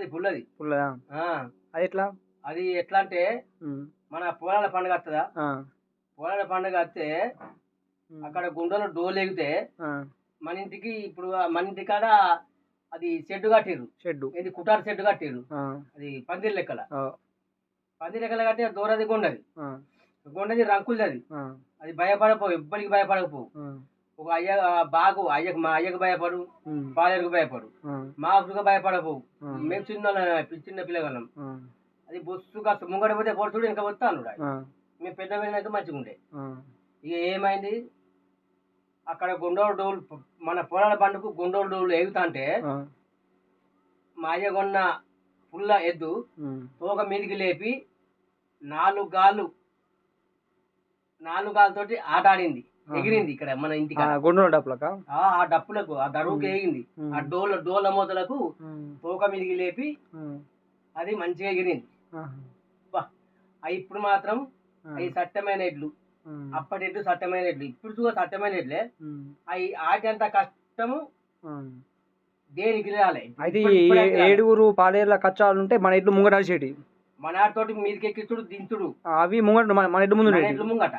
అది పుల్లది. పుల్లదా? ఆ! అది ఎట్లా? అది ఎట్లా అంటే మన పొలాల పండుగ వస్తదా? పొలాల పండుగ వస్తే అక్కడ గుండెలో డోలెగితే మన ఇంటికి ఇప్పుడు మన ఇంటి కాడ అది షెడ్ కట్టిర్రు. ఇది కుటార్ షెడ్ కట్టిర్రు. అది పందిరి లెక్కల. పందిరి లెక్కల కట్టి దూరది గుండది. గుండది రంకులది అది. అది భయపడపోవు, ఎవ్వరికి భయపడకపోవు. ఒక మా అయ్యకు భయపడు, ఫాదర్కి భయపడు, మా అప్పుడుగా భయపడపోవు. మేము చిన్న పిల్లగాళ్ళం. అది బొస్సుగా ముంగడ పోతే పొడుచుడు ఇంకా పోతా అన్నాడు. మేము పెద్ద వెళ్ళినాక మంచిగా ఉండే. ఇక ఏమైంది అక్కడ గుండోలు డోలు మన పొలాల పండుగకు గుండోలు డోలు ఎగుతా అంటే మా అయ్య కొన్న పుల్ల ఎద్దు తోక మీదికి లేపి 4 గాళ్ళతోటి ఆట ఆడింది, ఎగిరింది ఇక్కడ మన ఇంటికి. ఆ డప్పులకు ఆ దరువుకి ఎగింది. ఆ డోల మూతలకు తోక మీదికి లేపి అది మంచిగా ఎగిరింది. ఇప్పుడు మాత్రం అవి సత్యమైన ఎడ్లు. అప్పటి ఎడ్లు సత్యమైన ఎడ్లు, ఇప్పుడు చూడ సత్యమైన ఎడ్లే. అవి ఆటంత కష్టము దేనికి రాలే. అయితే 7 పాలేర్ల కచ్చాలు ఉంటే మన ఎడ్లు ముంగట నడిచేటి, మన ఆటతోటి మీదకి ఎక్కించుడు దించుడు. అవి ముంగట మన ఎడ్లు ముందు ముంగట